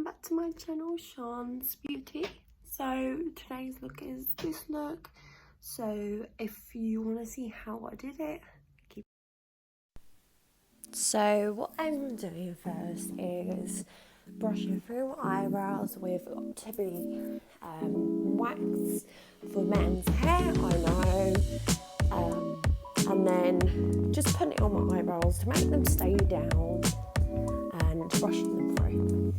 back to my channel, Sharns Beauty. So today's look is this look. So if you want to see how I did it, So what I'm doing first is brushing through my eyebrows with typically wax for men's hair, I know, and then just putting it on my eyebrows to make them stay down and brushing them through.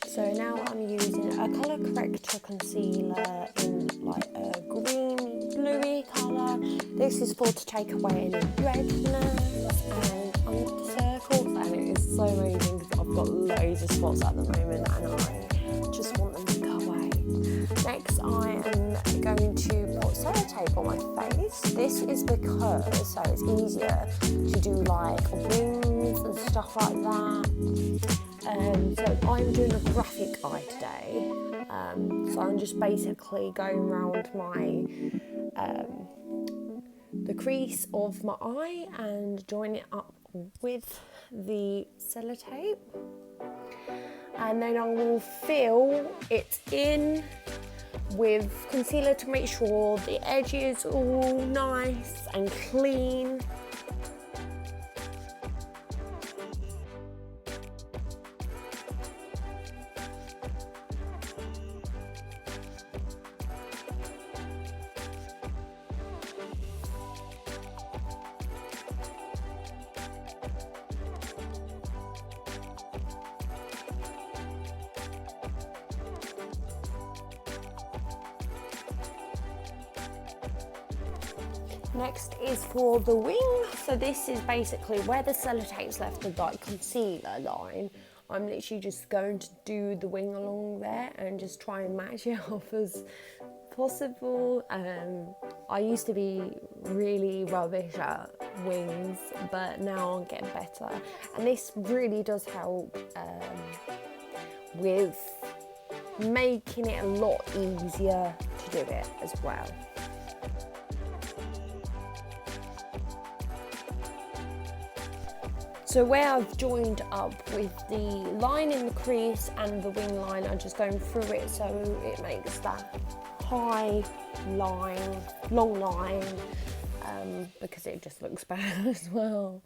So now I'm using a colour corrector concealer in like a green bluey colour. This is for to take away any redness and under circles, and it is so amazing because I've got loads of spots at the moment and I just want them to go away. Next I am going to put sellotape on my face. This is because so it's easier to do like wings and stuff like that. So I'm doing a graphic eye today, so I'm just basically going around my the crease of my eye and join it up with the sellotape, and then I will fill it in with concealer to make sure the edge is all nice and clean. Next is for the wing. So this is basically where the sellotape's left the like concealer line. I'm literally just going to do the wing along there and just try and match it off as possible. I used to be really rubbish at wings, but now I'm getting better. And this really does help with making it a lot easier to do it as well. So where I've joined up with the line in the crease and the wing line, I'm just going through it so it makes that high line, long line, because it just looks better as well.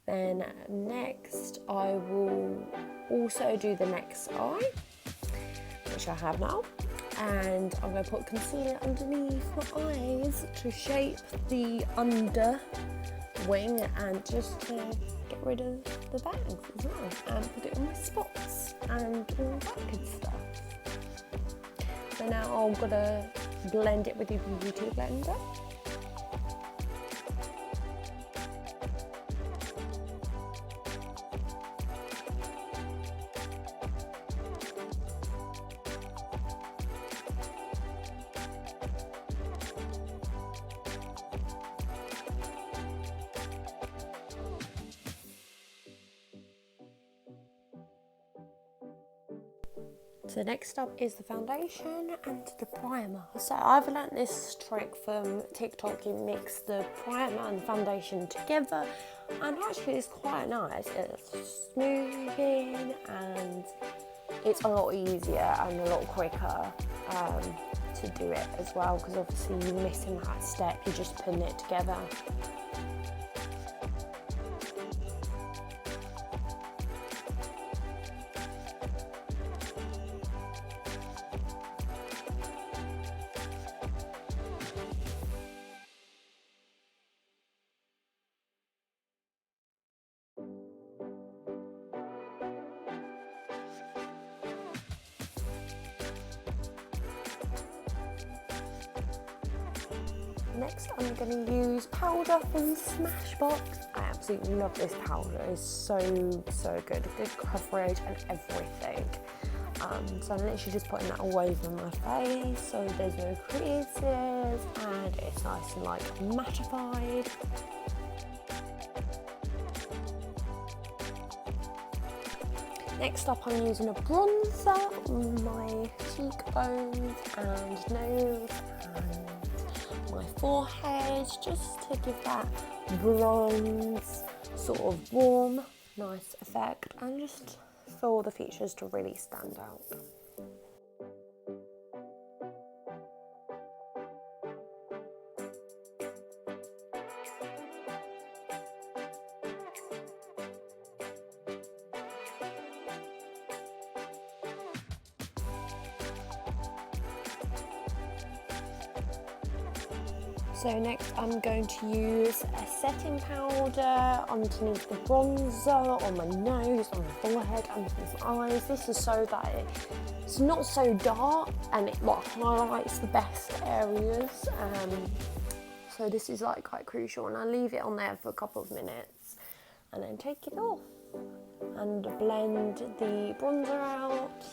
Then next I will also do the next eye, which I have now. And I'm going to put concealer underneath my eyes to shape the under wing and just to get rid of the bags as well, and put it on my spots and all that good stuff. So now I'm gonna blend it with the beauty blender. So next up is the foundation and the primer. So I've learnt this trick from TikTok. You mix the primer and the foundation together, and actually it's quite nice. It's smoothing and it's a lot easier and a lot quicker to do it as well, because obviously you're missing that step, you're just putting it together. Next I'm going to use powder from Smashbox. I absolutely love this powder, it's so good, good coverage and everything. So I'm literally just putting that all over my face so there's no creases and it's nice and like mattified. Next up, I'm using a bronzer on my cheekbones and nose and my forehead, just to give that bronze, sort of warm, nice effect, and just for all the features to really stand out. So next I'm going to use a setting powder underneath the bronzer, on my nose, on my forehead, underneath my eyes. This is so that it's not so dark and it like highlights the best areas. So this is like quite crucial, and I leave it on there for a couple of minutes and then take it off and blend the bronzer out.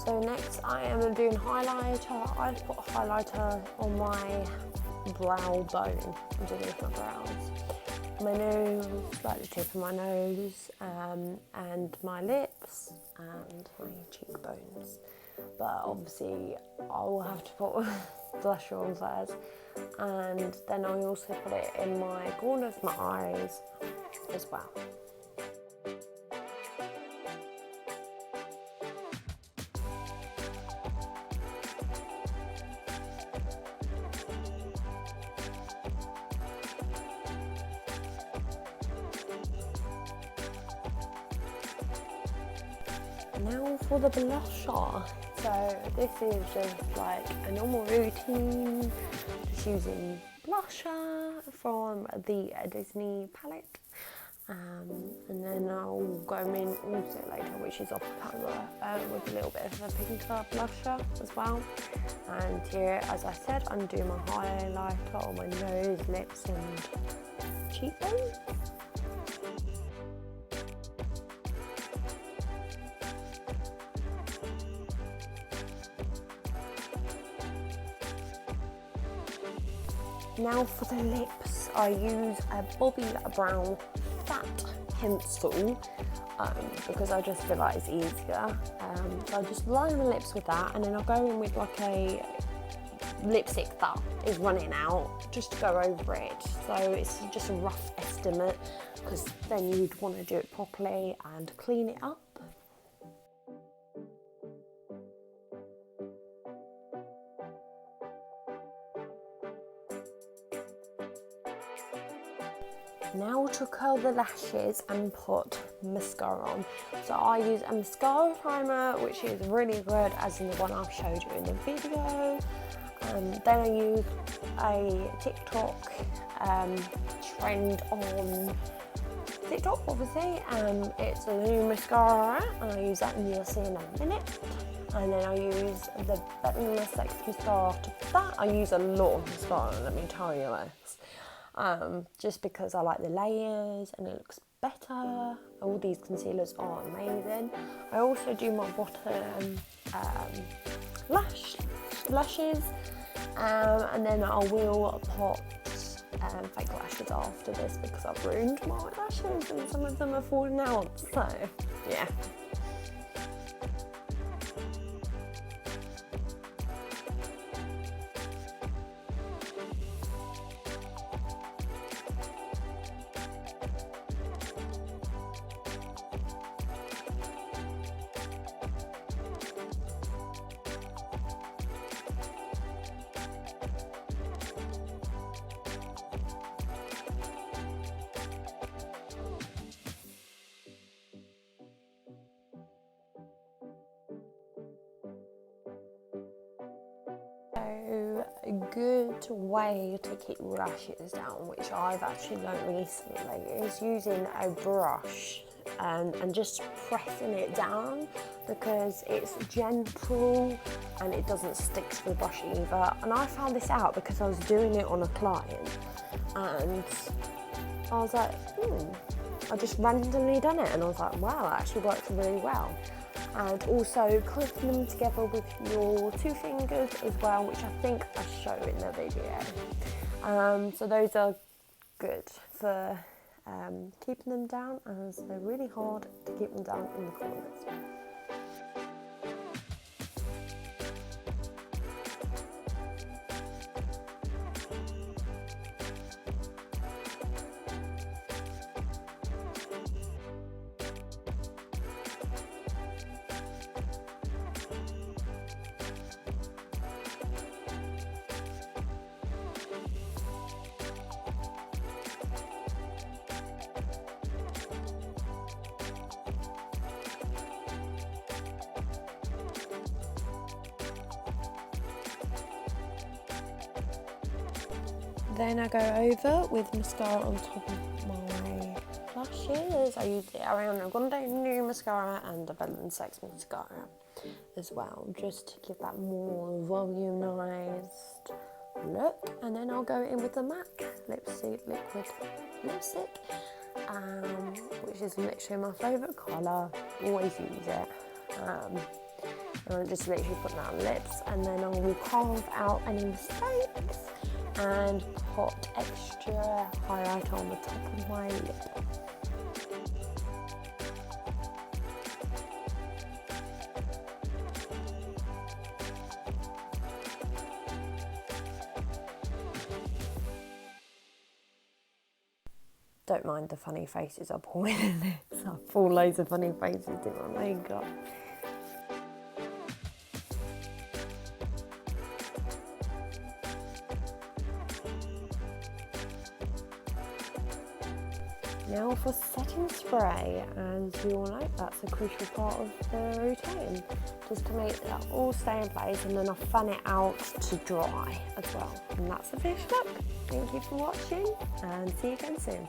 So next I am doing highlighter. I put highlighter on my brow bone, underneath my brows. My nose, like the tip of my nose, and my lips and my cheekbones. But obviously I will have to put blusher on first, and then I also put it in my corner of my eyes as well. Now for the blusher. So this is just like a normal routine, just using blusher from the Disney palette. And then I'll go in also later, which is off camera, with a little bit of a pinker blusher as well. And here, as I said, I'm doing my highlighter on my nose, lips and cheekbones. Now for the lips, I use a Bobbi Brown fat pencil because I just feel like it's easier. So I just line my lips with that, and then I'll go in with like a lipstick that is running out just to go over it. So it's just a rough estimate, because then you'd want to do it properly and clean it up. Now to curl the lashes and put mascara on. So I use a mascara primer, which is really good, as in the one I've showed you in the video. Then I use a TikTok trend on TikTok, obviously. It's a new mascara, and I use that, and you'll see in a minute. And then I use the Venomous X mascara after that. I use a lot of mascara, let me tell you this. Just because I like the layers and it looks better. All these concealers are amazing. I also do my bottom lashes, and then I will put fake lashes after this, because I've ruined my lashes and some of them are falling out, so yeah. So a good way to keep lashes down, which I've actually learned recently, is using a brush and just pressing it down because it's gentle and it doesn't stick to the brush either. And I found this out because I was doing it on a client and I was like, I just randomly done it and I was like, wow, that actually works really well. And also clicking them together with your 2 fingers as well, which I think I show in the video. So those are good for keeping them down, as they're really hard to keep them down in the corners. Then I go over with mascara on top of my lashes. I use the Ariana Grande new mascara and the Bella and Sex mascara as well, just to give that more volumized look. And then I'll go in with the MAC liquid lipstick, which is literally my favourite colour. Always use it. And I'll just literally put that on lips, and then I will carve out any mistakes and put extra highlighter on the top of my lip. Don't mind the funny faces I pull in this. I pull loads of funny faces in my makeup. Now for setting spray, as you all know, that's a crucial part of the routine, just to make that all stay in place, and then I fan it out to dry as well. And that's the finished look. Thank you for watching and see you again soon.